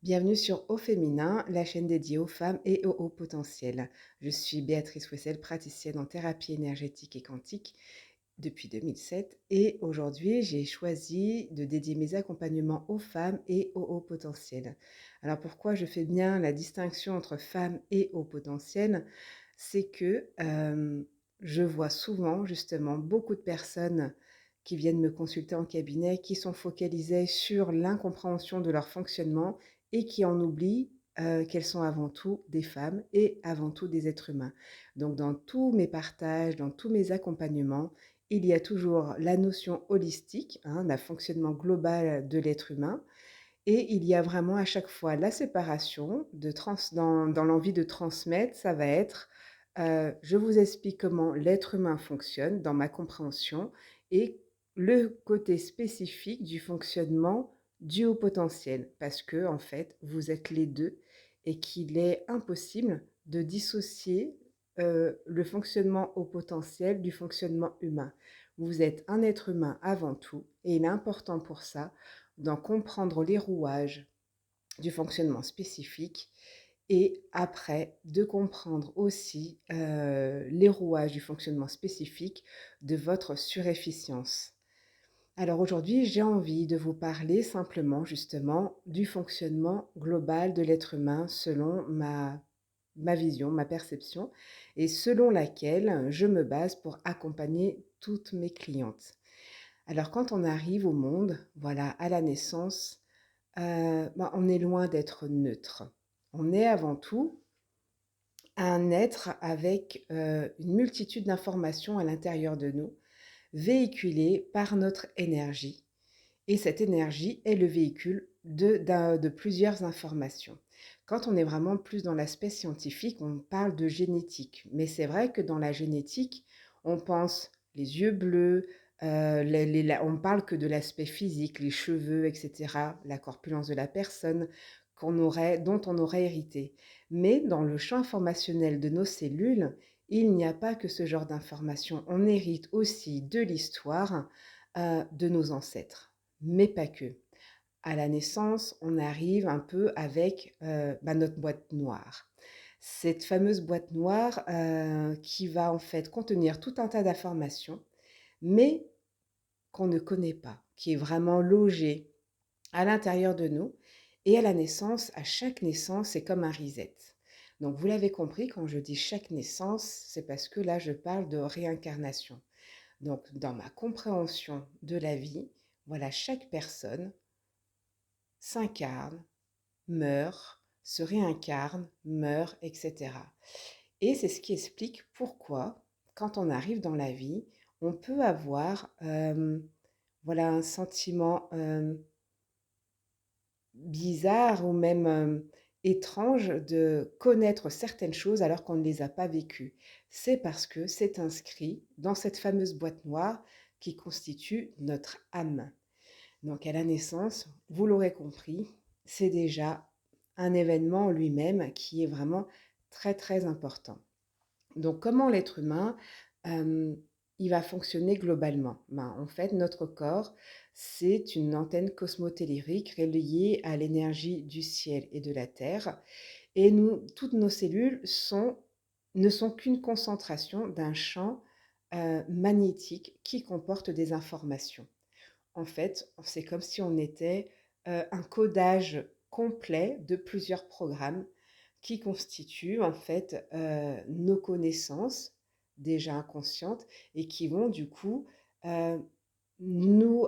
Bienvenue sur Au Féminin, la chaîne dédiée aux femmes et au haut potentiel. Je suis Béatrice Wessel, praticienne en thérapie énergétique et quantique depuis 2007 et aujourd'hui j'ai choisi de dédier mes accompagnements aux femmes et au haut potentiel. Alors pourquoi je fais bien la distinction entre femmes et haut potentiel? C'est que je vois souvent justement beaucoup de personnes qui viennent me consulter en cabinet, qui sont focalisées sur l'incompréhension de leur fonctionnement et qui en oublient qu'elles sont avant tout des femmes et avant tout des êtres humains. Donc dans tous mes partages, dans tous mes accompagnements, il y a toujours la notion holistique, hein, d'un fonctionnement global de l'être humain, et il y a vraiment à chaque fois la séparation dans l'envie de transmettre, ça va être je vous explique comment l'être humain fonctionne dans ma compréhension et le côté spécifique du fonctionnement du haut potentiel, parce que en fait, vous êtes les deux et qu'il est impossible de dissocier le fonctionnement haut potentiel du fonctionnement humain. Vous êtes un être humain avant tout et il est important pour ça d'en comprendre les rouages du fonctionnement spécifique et après de comprendre aussi les rouages du fonctionnement spécifique de votre surefficience. Alors aujourd'hui, j'ai envie de vous parler simplement justement du fonctionnement global de l'être humain selon ma vision, ma perception, et selon laquelle je me base pour accompagner toutes mes clientes. Alors quand on arrive au monde, voilà, à la naissance, on est loin d'être neutre. On est avant tout un être avec une multitude d'informations à l'intérieur de nous, véhiculées par notre énergie. Et cette énergie est le véhicule de plusieurs informations. Quand on est vraiment plus dans l'aspect scientifique, on parle de génétique. Mais c'est vrai que dans la génétique, on pense les yeux bleus, on parle que de l'aspect physique, les cheveux, etc., la corpulence de la personne dont on aurait hérité. Mais dans le champ informationnel de nos cellules, il n'y a pas que ce genre d'informations. On hérite aussi de l'histoire de nos ancêtres, mais pas que. À la naissance, on arrive un peu avec notre boîte noire. Cette fameuse boîte noire qui va en fait contenir tout un tas d'informations, mais qu'on ne connaît pas, qui est vraiment logée à l'intérieur de nous. Et à la naissance, à chaque naissance, c'est comme un reset. Donc vous l'avez compris, quand je dis chaque naissance, c'est parce que là, je parle de réincarnation. Donc dans ma compréhension de la vie, voilà, chaque personne s'incarne, meurt, se réincarne, meurt, etc. Et c'est ce qui explique pourquoi, quand on arrive dans la vie, on peut avoir voilà, un sentiment bizarre ou même étrange de connaître certaines choses alors qu'on ne les a pas vécues. C'est parce que c'est inscrit dans cette fameuse boîte noire qui constitue notre âme. Donc à la naissance, vous l'aurez compris, c'est déjà un événement en lui-même qui est vraiment très très important. Donc comment l'être humain, euh, il va fonctionner globalement? En fait, notre corps, c'est une antenne cosmotellurique reliée à l'énergie du ciel et de la terre. Et nous, toutes nos cellules ne sont qu'une concentration d'un champ magnétique qui comporte des informations. En fait, c'est comme si on était un codage complet de plusieurs programmes qui constituent en fait nos connaissances déjà inconscientes et qui vont du coup euh, nous,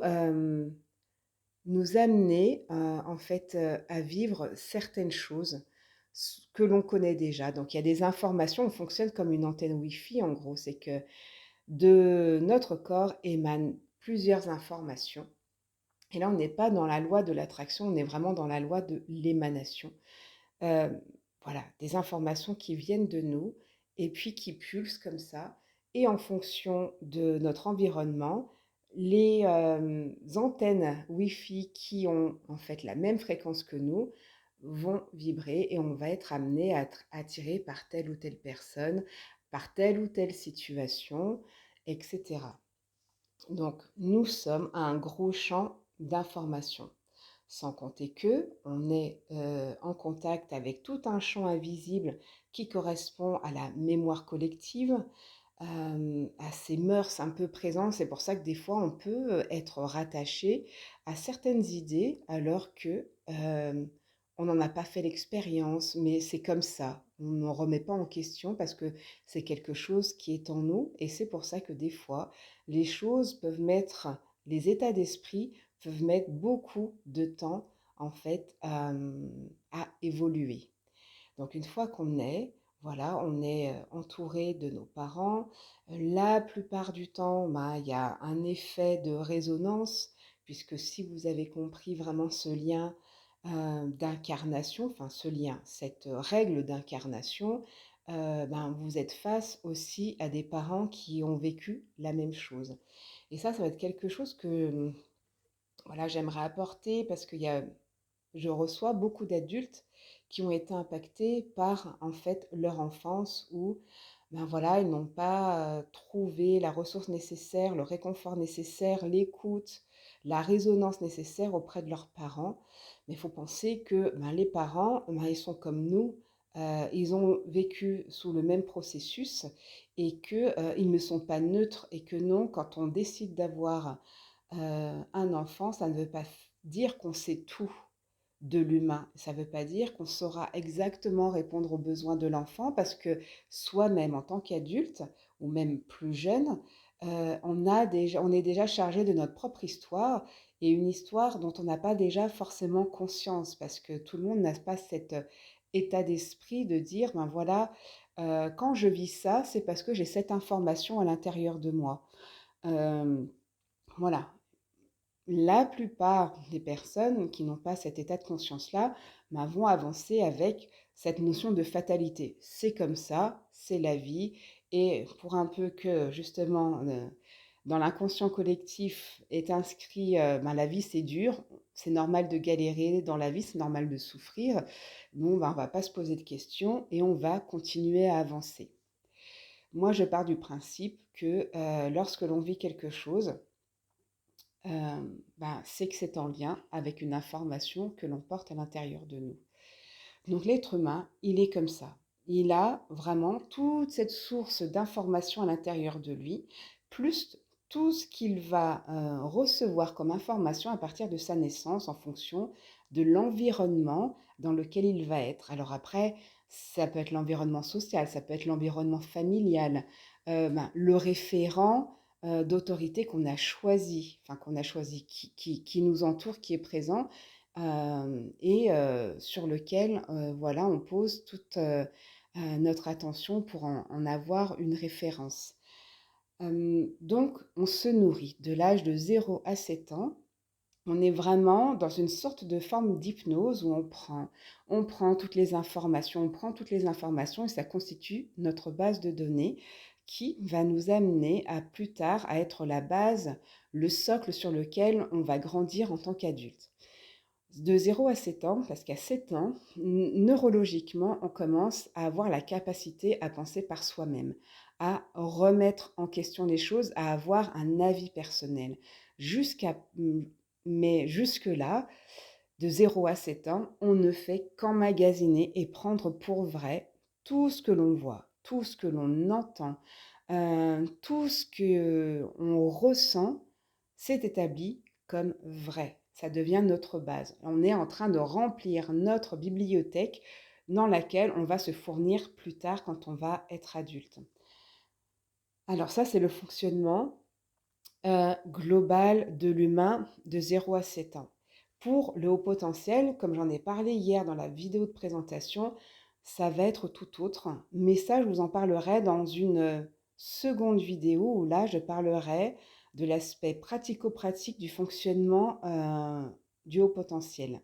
nous amener en fait à vivre certaines choses que l'on connaît déjà. Donc il y a des informations, on fonctionne comme une antenne Wi-Fi en gros, c'est que de notre corps émanent plusieurs informations et là, on n'est pas dans la loi de l'attraction, on est vraiment dans la loi de l'émanation. Euh, voilà, des informations qui viennent de nous et puis qui pulsent comme ça. Et en fonction de notre environnement, les antennes Wi-Fi qui ont en fait la même fréquence que nous vont vibrer et on va être amené à être attiré par telle ou telle personne, par telle ou telle situation, etc. Donc, nous sommes un gros champ d'informations. Sans compter que on est en contact avec tout un champ invisible qui correspond à la mémoire collective, à ces mœurs un peu présentes. C'est pour ça que des fois, on peut être rattaché à certaines idées alors que on n'en a pas fait l'expérience, mais c'est comme ça. On ne remet pas en question parce que c'est quelque chose qui est en nous et c'est pour ça que des fois, les choses peuvent mettre, les états d'esprit peuvent mettre beaucoup de temps en fait à évoluer. Donc une fois qu'on est, voilà, on est entouré de nos parents. La plupart du temps, ben, il y a un effet de résonance, puisque si vous avez compris vraiment ce lien d'incarnation, enfin ce lien, cette règle d'incarnation, ben, vous êtes face aussi à des parents qui ont vécu la même chose. Et ça va être quelque chose que voilà, j'aimerais apporter parce qu'il y a je reçois beaucoup d'adultes qui ont été impactés par en fait leur enfance où ben voilà, ils n'ont pas trouvé la ressource nécessaire, le réconfort nécessaire, l'écoute, la résonance nécessaire auprès de leurs parents. Mais il faut penser que ben, les parents, ben, ils sont comme nous, ils ont vécu sous le même processus et qu'ils ne sont pas neutres et que non, quand on décide d'avoir un enfant, ça ne veut pas dire qu'on sait tout de l'humain. Ça ne veut pas dire qu'on saura exactement répondre aux besoins de l'enfant parce que soi-même, en tant qu'adulte ou même plus jeune, on est déjà chargé de notre propre histoire et une histoire dont on n'a pas déjà forcément conscience parce que tout le monde n'a pas cet état d'esprit de dire, ben voilà, quand je vis ça, c'est parce que j'ai cette information à l'intérieur de moi. Euh, voilà, la plupart des personnes qui n'ont pas cet état de conscience-là ben, vont avancer avec cette notion de fatalité. C'est comme ça, c'est la vie. Et pour un peu que justement dans l'inconscient collectif est inscrit ben, la vie c'est dur, c'est normal de galérer dans la vie, c'est normal de souffrir. Bon, ben, on ne va pas se poser de questions et on va continuer à avancer. Moi, je pars du principe que lorsque l'on vit quelque chose, ben, c'est que c'est en lien avec une information que l'on porte à l'intérieur de nous. Donc l'être humain, il est comme ça. Il a vraiment toute cette source d'informations à l'intérieur de lui, plus tout ce qu'il va recevoir comme information à partir de sa naissance en fonction de l'environnement dans lequel il va être. Alors après, ça peut être l'environnement social, ça peut être l'environnement familial, ben, le référent d'autorité qu'on a choisi, enfin qu'on a choisi, qui nous entoure, qui est présent et sur lequel voilà, on pose toute notre attention pour en avoir une référence. Donc, on se nourrit de l'âge de 0 à 7 ans. On est vraiment dans une sorte de forme d'hypnose où on prend toutes les informations, on prend toutes les informations et ça constitue notre base de données qui va nous amener à plus tard à être la base, le socle sur lequel on va grandir en tant qu'adulte. De 0 à 7 ans, parce qu'à 7 ans, neurologiquement, on commence à avoir la capacité à penser par soi-même, à remettre en question les choses, à avoir un avis personnel. Jusqu'à, mais jusque-là, de 0 à 7 ans, on ne fait qu'emmagasiner et prendre pour vrai tout ce que l'on voit, tout ce que l'on entend, tout ce que on ressent, c'est établi comme vrai. Ça devient notre base. On est en train de remplir notre bibliothèque dans laquelle on va se fournir plus tard quand on va être adulte. Alors ça, c'est le fonctionnement global de l'humain de 0 à 7 ans. Pour le haut potentiel, comme j'en ai parlé hier dans la vidéo de présentation, ça va être tout autre. Mais ça, je vous en parlerai dans une seconde vidéo où là, je parlerai de l'aspect pratico-pratique du fonctionnement du haut potentiel.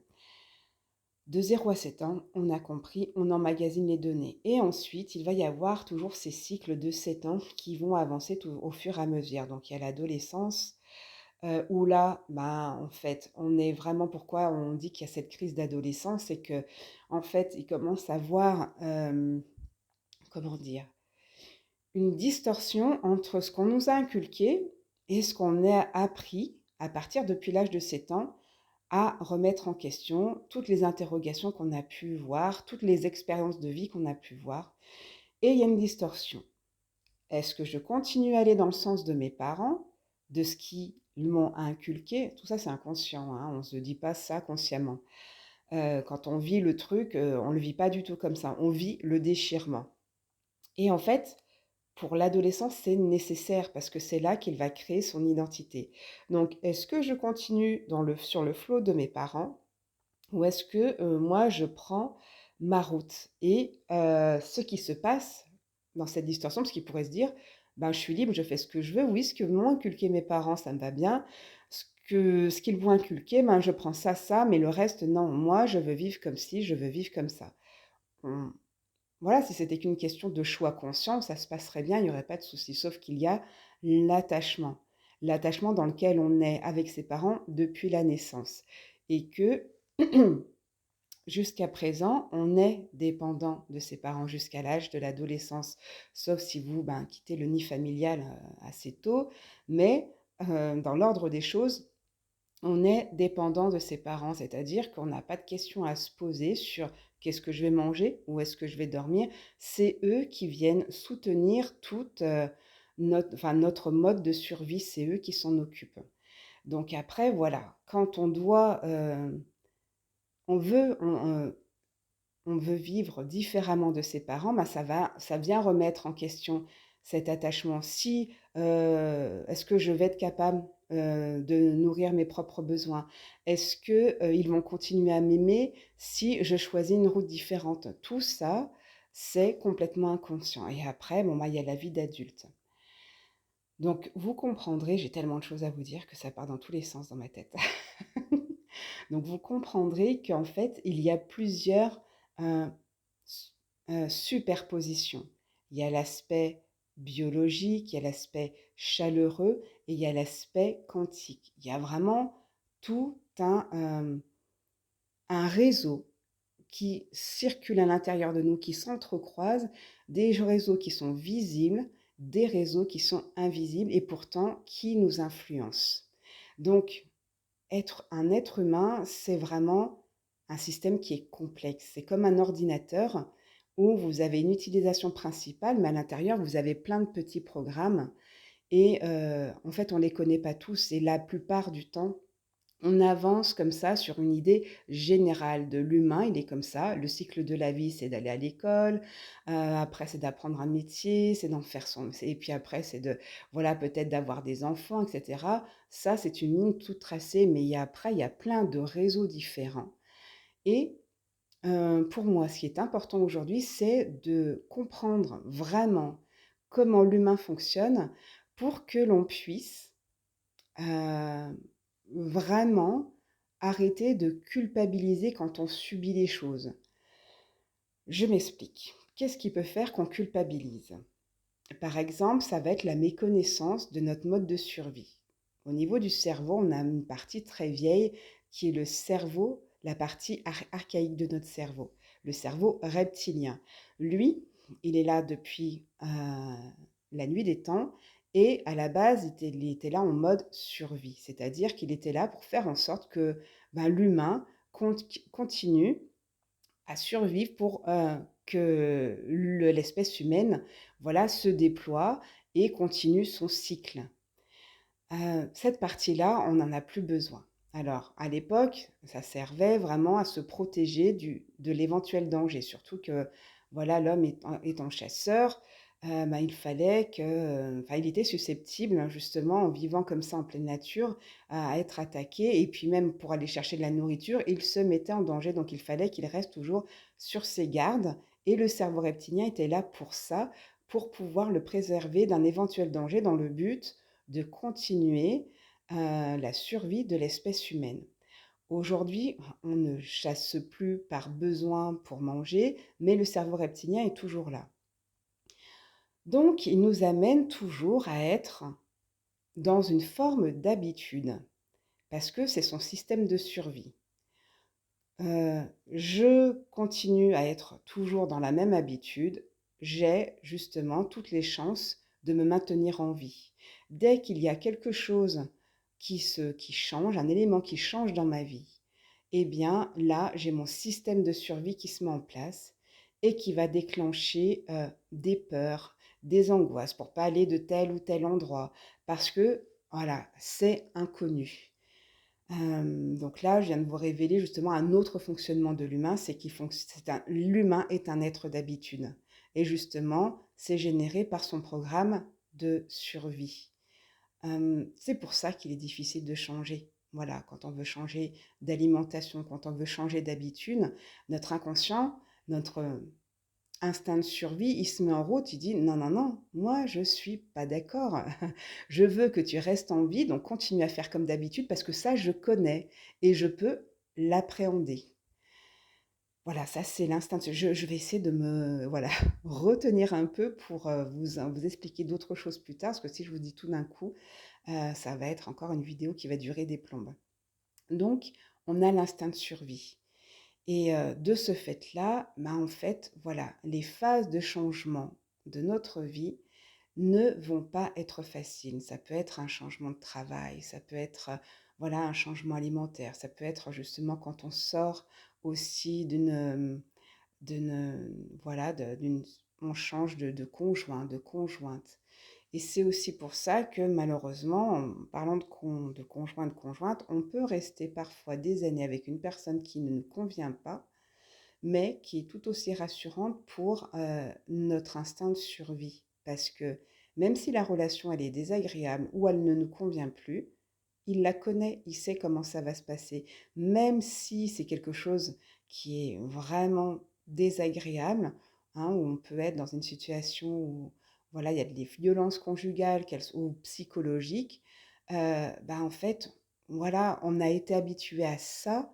De 0 à 7 ans, on a compris, on emmagasine les données. Et ensuite, il va y avoir toujours ces cycles de 7 ans qui vont avancer au fur et à mesure. Donc, il y a l'adolescence, où là, ben, en fait, on est vraiment pourquoi on dit qu'il y a cette crise d'adolescence, c'est que en fait, il commence à voir, comment dire, une distorsion entre ce qu'on nous a inculqué et ce qu'on a appris à partir depuis l'âge de 7 ans à remettre en question toutes les interrogations qu'on a pu voir, toutes les expériences de vie qu'on a pu voir. Et il y a une distorsion. Est-ce que je continue à aller dans le sens de mes parents, de ce qu'ils m'ont inculqué? Tout ça, c'est inconscient, hein, on ne se dit pas ça consciemment. Quand on vit le truc, on ne le vit pas du tout comme ça. On vit le déchirement. Et en fait, pour l'adolescence, c'est nécessaire parce que c'est là qu'il va créer son identité. Donc, est-ce que je continue sur le flot de mes parents ou est-ce que moi, je prends ma route? Et ce qui se passe dans cette distorsion, parce qu'il pourrait se dire, ben, je suis libre, je fais ce que je veux. Oui, ce que m'ont inculqué mes parents, ça me va bien. Ce qu'ils vont inculquer, ben, je prends ça, ça, mais le reste, non. Moi, je veux vivre comme ci, je veux vivre comme ça. On- Voilà, si c'était qu'une question de choix conscient, ça se passerait bien, il n'y aurait pas de souci. Sauf qu'il y a l'attachement. L'attachement dans lequel on est avec ses parents depuis la naissance. Et que jusqu'à présent, on est dépendant de ses parents jusqu'à l'âge de l'adolescence, sauf si vous quittez le nid familial assez tôt, mais dans l'ordre des choses, on est dépendant de ses parents, c'est-à-dire qu'on n'a pas de questions à se poser sur qu'est-ce que je vais manger, où est-ce que je vais dormir. C'est eux qui viennent soutenir toute notre mode de survie, c'est eux qui s'en occupent. Donc après, voilà, quand on doit, on veut, on veut vivre différemment de ses parents, bah, ça vient remettre en question cet attachement. Si, est-ce que je vais être capable de nourrir mes propres besoins? Est-ce que, ils vont continuer à m'aimer si je choisis une route différente? Tout ça, c'est complètement inconscient. Et après, bon, bah, il y a la vie d'adulte. Donc, vous comprendrez, j'ai tellement de choses à vous dire que ça part dans tous les sens dans ma tête. Donc, vous comprendrez qu'en fait, il y a plusieurs euh, superpositions. Il y a l'aspect biologique, il y a l'aspect chaleureux et il y a l'aspect quantique. Il y a vraiment tout un réseau qui circule à l'intérieur de nous, qui s'entrecroisent, des réseaux qui sont visibles, des réseaux qui sont invisibles et pourtant qui nous influencent. Donc, être un être humain, c'est vraiment un système qui est complexe. C'est comme un ordinateur où vous avez une utilisation principale, mais à l'intérieur, vous avez plein de petits programmes. Et en fait, on ne les connaît pas tous. Et la plupart du temps, on avance comme ça sur une idée générale de l'humain, il est comme ça. Le cycle de la vie, c'est d'aller à l'école, après c'est d'apprendre un métier, c'est d'en faire son et puis après c'est de voilà, peut-être d'avoir des enfants et cetera. Ça, c'est une ligne toute tracée, mais il y a plein de réseaux différents et pour moi, ce qui est important aujourd'hui, c'est de comprendre vraiment comment l'humain fonctionne pour que l'on puisse vraiment arrêter de culpabiliser quand on subit les choses. Je m'explique. Qu'est-ce qui peut faire qu'on culpabilise? Par exemple, ça va être la méconnaissance de notre mode de survie. Au niveau du cerveau, on a une partie très vieille qui est le cerveau, la partie archaïque de notre cerveau, le cerveau reptilien. Lui, il est là depuis la nuit des temps et à la base, il était là en mode survie, c'est-à-dire qu'il était là pour faire en sorte que l'humain continue à survivre pour que l'espèce humaine voilà, se déploie et continue son cycle. Cette partie-là, on n'en a plus besoin. Alors, à l'époque, ça servait vraiment à se protéger de l'éventuel danger, surtout que voilà, l'homme étant chasseur, il fallait que, enfin, il était susceptible, hein, justement, en vivant comme ça en pleine nature, à être attaqué. Et puis même pour aller chercher de la nourriture, il se mettait en danger. Donc il fallait qu'il reste toujours sur ses gardes. Et le cerveau reptilien était là pour ça, pour pouvoir le préserver d'un éventuel danger dans le but de continuer la survie de l'espèce humaine. Aujourd'hui, on ne chasse plus par besoin pour manger, mais le cerveau reptilien est toujours là. Donc, il nous amène toujours à être dans une forme d'habitude, parce que c'est son système de survie. Je continue à être toujours dans la même habitude, j'ai justement toutes les chances de me maintenir en vie. Dès qu'il y a quelque chose qui change, un élément qui change dans ma vie, eh bien là, j'ai mon système de survie qui se met en place et qui va déclencher des peurs, des angoisses pour pas aller de tel ou tel endroit parce que voilà, c'est inconnu. Donc là, je viens de vous révéler justement un autre fonctionnement de l'humain, c'est l'humain est un être d'habitude. Et justement, c'est généré par son programme de survie. C'est pour ça qu'il est difficile de changer. Voilà, quand on veut changer d'alimentation, quand on veut changer d'habitude, notre inconscient, notre instinct de survie, il se met en route, il dit: «Non, non, non, moi je suis pas d'accord. Je veux que tu restes en vie, donc continue à faire comme d'habitude parce que ça je connais et je peux l'appréhender». Voilà, ça c'est l'instinct de je vais essayer de me voilà, retenir un peu pour, vous expliquer d'autres choses plus tard, parce que si je vous dis tout d'un coup, ça va être encore une vidéo qui va durer des plombes. Donc on a l'instinct de survie. Et de ce fait-là, ben, en fait, voilà, les phases de changement de notre vie ne vont pas être faciles. Ça peut être un changement de travail, ça peut être, voilà, un changement alimentaire, ça peut être justement quand on sort aussi voilà, on change de conjoint, de conjointe. Et c'est aussi pour ça que malheureusement, en parlant de conjoint, de conjointe, on peut rester parfois des années avec une personne qui ne nous convient pas, mais qui est tout aussi rassurante pour notre instinct de survie. Parce que même si la relation elle est désagréable ou elle ne nous convient plus, il la connaît, il sait comment ça va se passer. Même si c'est quelque chose qui est vraiment désagréable, hein, où on peut être dans une situation où voilà, il y a des violences conjugales ou psychologiques, bah, en fait, voilà, on a été habitué à ça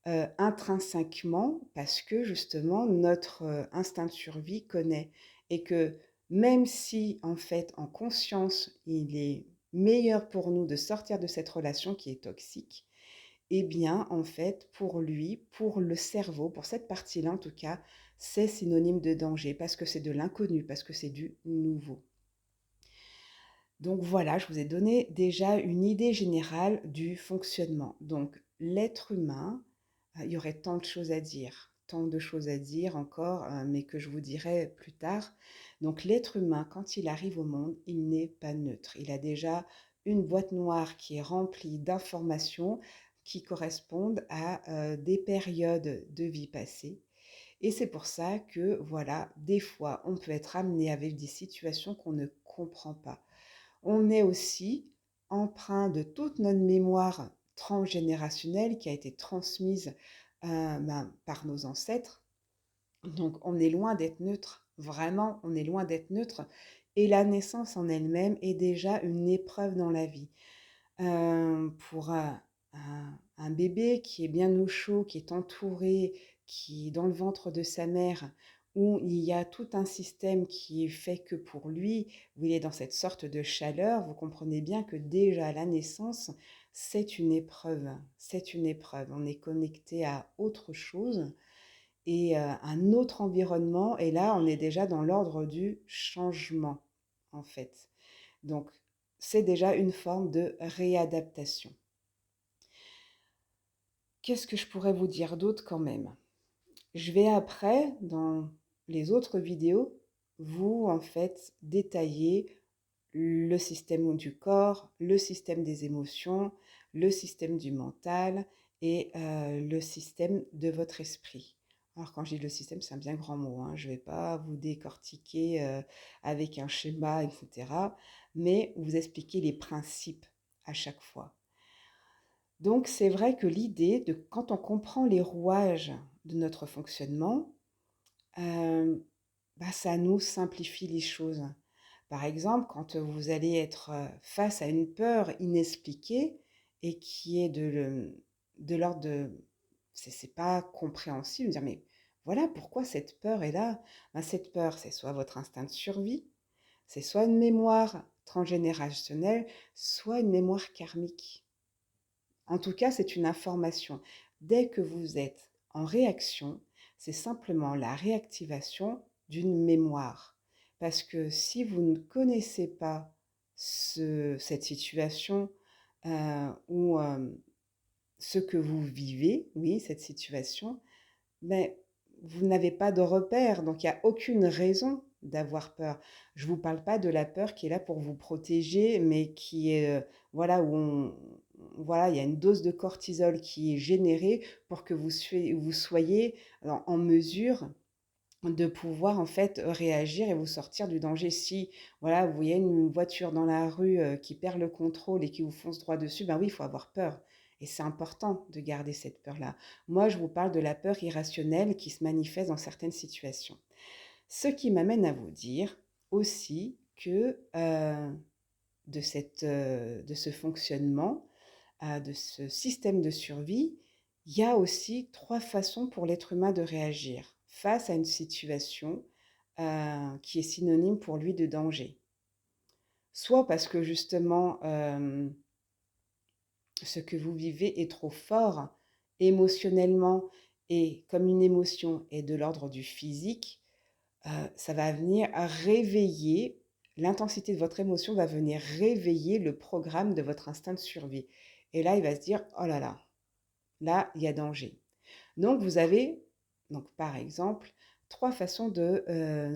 intrinsèquement parce que justement notre, instinct de survie connaît et que même si en fait en conscience il est meilleur pour nous de sortir de cette relation qui est toxique, eh bien en fait pour lui, pour le cerveau, pour cette partie-là en tout cas, c'est synonyme de danger parce que c'est de l'inconnu, parce que c'est du nouveau. Donc voilà, je vous ai donné déjà une idée générale du fonctionnement. Donc l'être humain, il y aurait tant de choses à dire encore, mais que je vous dirai plus tard. Donc l'être humain, quand il arrive au monde, il n'est pas neutre. Il a déjà une boîte noire qui est remplie d'informations qui correspondent à des périodes de vie passées. Et c'est pour ça que, voilà, des fois, on peut être amené avec des situations qu'on ne comprend pas. On est aussi empreint de toute notre mémoire transgénérationnelle qui a été transmise ben, par nos ancêtres. Donc on est loin d'être neutre, vraiment, on est loin d'être neutre. Et la naissance en elle-même est déjà une épreuve dans la vie. Pour un bébé qui est bien au chaud, qui est entouré, qui est dans le ventre de sa mère, où il y a tout un système qui est fait que pour lui, où il est dans cette sorte de chaleur, vous comprenez bien que déjà à la naissance, c'est une épreuve. C'est une épreuve. On est connecté à autre chose et un autre environnement. Et là, on est déjà dans l'ordre du changement, en fait. Donc, c'est déjà une forme de réadaptation. Qu'est-ce que je pourrais vous dire d'autre quand même? Je vais après, dans les autres vidéos, vous en fait détailler le système du corps, le système des émotions, le système du mental et le système de votre esprit. Alors quand je dis le système, c'est un bien grand mot, hein. Je ne vais pas vous décortiquer avec un schéma, etc. Mais vous expliquer les principes à chaque fois. Donc c'est vrai que l'idée de quand on comprend les rouages de notre fonctionnement, heu, bah, ça nous simplifie les choses. Par exemple, quand vous allez être, face à une peur inexpliquée et qui est de l'ordre de c'est pas compréhensible, de dire: «Mais voilà, pourquoi cette peur est là?» Ben, cette peur, c'est soit votre instinct de survie, c'est soit une mémoire transgénérationnelle, soit une mémoire karmique. En tout cas, c'est une information. Dès que vous êtes en réaction, c'est simplement la réactivation d'une mémoire. Parce que si vous ne connaissez pas cette situation ou ce que vous vivez, oui, cette situation, mais vous n'avez pas de repère, donc il y a aucune raison d'avoir peur. Je vous parle pas de la peur qui est là pour vous protéger, mais qui est, voilà, voilà, il y a une dose de cortisol qui est générée pour que vous soyez en mesure de pouvoir en fait réagir et vous sortir du danger. Si voilà, vous voyez une voiture dans la rue qui perd le contrôle et qui vous fonce droit dessus, ben oui, il faut avoir peur. Et c'est important de garder cette peur-là. Moi, je vous parle de la peur irrationnelle qui se manifeste dans certaines situations. Ce qui m'amène à vous dire aussi que de ce fonctionnement, de ce système de survie, il y a aussi trois façons pour l'être humain de réagir face à une situation qui est synonyme pour lui de danger. Soit parce que justement, ce que vous vivez est trop fort émotionnellement et comme une émotion est de l'ordre du physique, ça va venir réveiller, l'intensité de votre émotion va venir réveiller le programme de votre instinct de survie. Et là, il va se dire, oh là, il y a danger. Donc, vous avez, donc, par exemple, trois façons de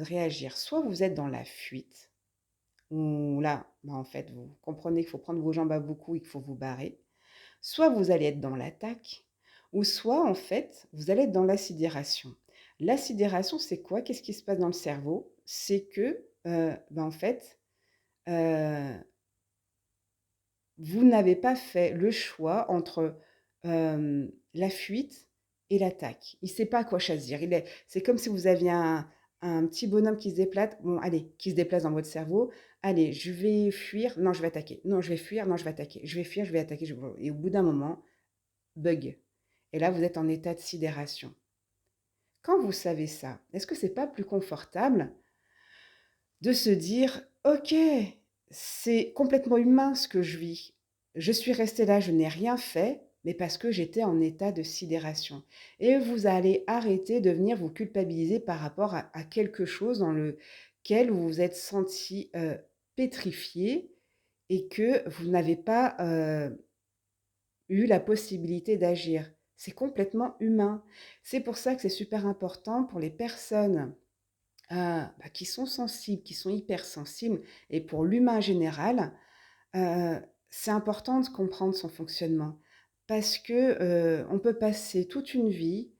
réagir. Soit vous êtes dans la fuite, où là, bah, en fait, vous comprenez qu'il faut prendre vos jambes à vos coups et qu'il faut vous barrer. Soit vous allez être dans l'attaque, ou soit, en fait, vous allez être dans la sidération. La sidération, c'est quoi? Qu'est-ce qui se passe dans le cerveau? C'est que, bah, en fait, euh, vous n'avez pas fait le choix entre la fuite et l'attaque. Il ne sait pas quoi choisir. C'est comme si vous aviez un petit bonhomme qui se déplace. Bon, allez, qui se déplace dans votre cerveau. Allez, je vais fuir. Non, je vais attaquer. Non, je vais fuir. Non, je vais attaquer. Je vais fuir. Je vais attaquer. Et au bout d'un moment, bug. Et là, vous êtes en état de sidération. Quand vous savez ça, est-ce que c'est pas plus confortable de se dire, OK, c'est complètement humain ce que je vis. Je suis restée là, je n'ai rien fait, mais parce que j'étais en état de sidération. Et vous allez arrêter de venir vous culpabiliser par rapport à quelque chose dans lequel vous vous êtes senti pétrifié et que vous n'avez pas eu la possibilité d'agir. C'est complètement humain. C'est pour ça que c'est super important pour les personnes qui sont sensibles, qui sont hypersensibles, et pour l'humain général, heu, c'est important de comprendre son fonctionnement. Parce que, on peut passer toute une vie,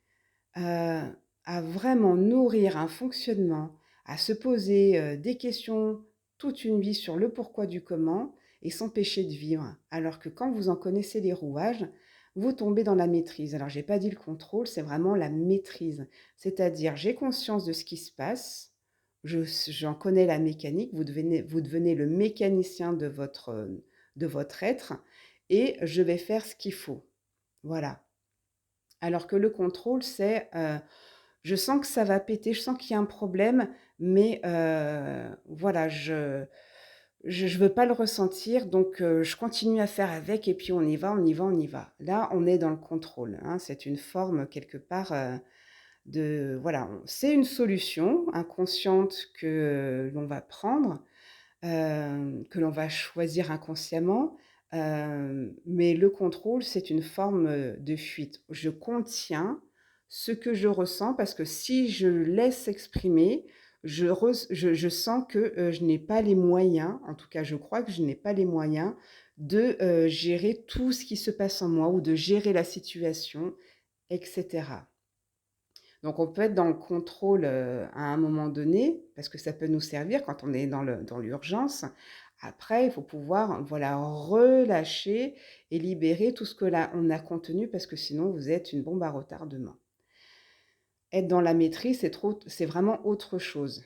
à vraiment nourrir un fonctionnement, à se poser, des questions toute une vie sur le pourquoi du comment et s'empêcher de vivre. Alors que quand vous en connaissez les rouages, vous tombez dans la maîtrise. Alors j'ai pas dit le contrôle, c'est vraiment la maîtrise. C'est-à-dire j'ai conscience de ce qui se passe, j'en connais la mécanique, vous devenez le mécanicien de votre être et je vais faire ce qu'il faut. Voilà. Alors que le contrôle, c'est, je sens que ça va péter, je sens qu'il y a un problème, mais voilà, je veux pas le ressentir, donc je continue à faire avec et puis on y va, on y va, on y va. Là, on est dans le contrôle, hein, c'est une forme quelque part, de voilà, c'est une solution inconsciente que l'on va prendre, que l'on va choisir inconsciemment, mais le contrôle, c'est une forme, de fuite. Je contiens ce que je ressens parce que si je laisse exprimer, je sens que, je n'ai pas les moyens, en tout cas je crois que je n'ai pas les moyens de, gérer tout ce qui se passe en moi ou de gérer la situation et cetera. Donc on peut être dans le contrôle, à un moment donné, parce que ça peut nous servir quand on est dans l'urgence. Après, il faut pouvoir, voilà, relâcher et libérer tout ce que là, on a contenu parce que sinon vous êtes une bombe à retardement. Être dans la maîtrise, c'est vraiment autre chose.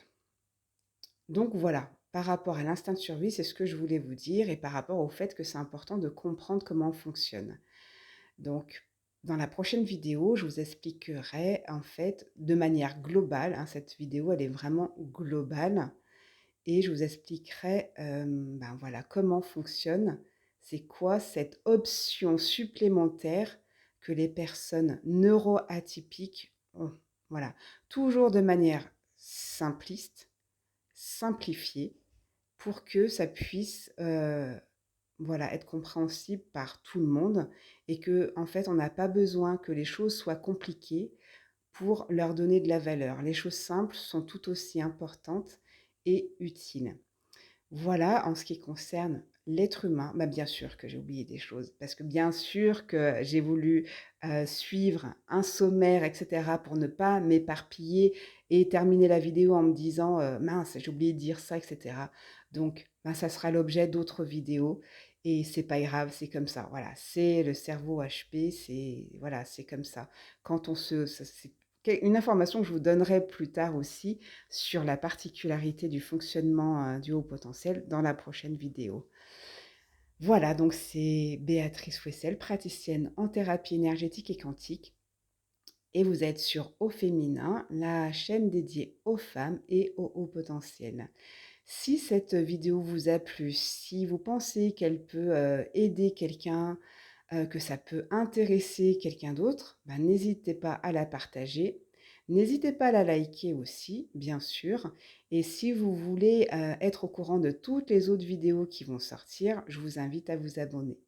Donc voilà, par rapport à l'instinct de survie, c'est ce que je voulais vous dire et par rapport au fait que c'est important de comprendre comment on fonctionne. Donc, dans la prochaine vidéo, je vous expliquerai en fait de manière globale, hein, cette vidéo elle est vraiment globale, et je vous expliquerai ben voilà, comment fonctionne, c'est quoi cette option supplémentaire que les personnes neuroatypiques ont. Voilà, toujours de manière simpliste, simplifiée, pour que ça puisse voilà, être compréhensible par tout le monde et que en fait, on n'a pas besoin que les choses soient compliquées pour leur donner de la valeur. Les choses simples sont tout aussi importantes et utiles. Voilà, en ce qui concerne l'être humain, bah, bien sûr que j'ai oublié des choses, parce que bien sûr que j'ai voulu, suivre un sommaire et cetera pour ne pas m'éparpiller et terminer la vidéo en me disant, «Mince, j'ai oublié de dire ça» et cetera. Donc, ben, ça sera l'objet d'autres vidéos et c'est pas grave, c'est comme ça. Voilà, c'est le cerveau HP, c'est voilà, c'est comme ça. Quand on se ça c'est une information que je vous donnerai plus tard aussi, sur la particularité du fonctionnement, du haut potentiel dans la prochaine vidéo. Voilà, donc c'est Béatrice Fouessel, praticienne en thérapie énergétique et quantique et vous êtes sur Au Féminin, la chaîne dédiée aux femmes et au haut potentiel. Si cette vidéo vous a plu, si vous pensez qu'elle peut, aider quelqu'un, que ça peut intéresser quelqu'un d'autre, bah, n'hésitez pas à la partager. N'hésitez pas à la liker aussi, bien sûr. Et si vous voulez, être au courant de toutes les autres vidéos qui vont sortir, je vous invite à vous abonner.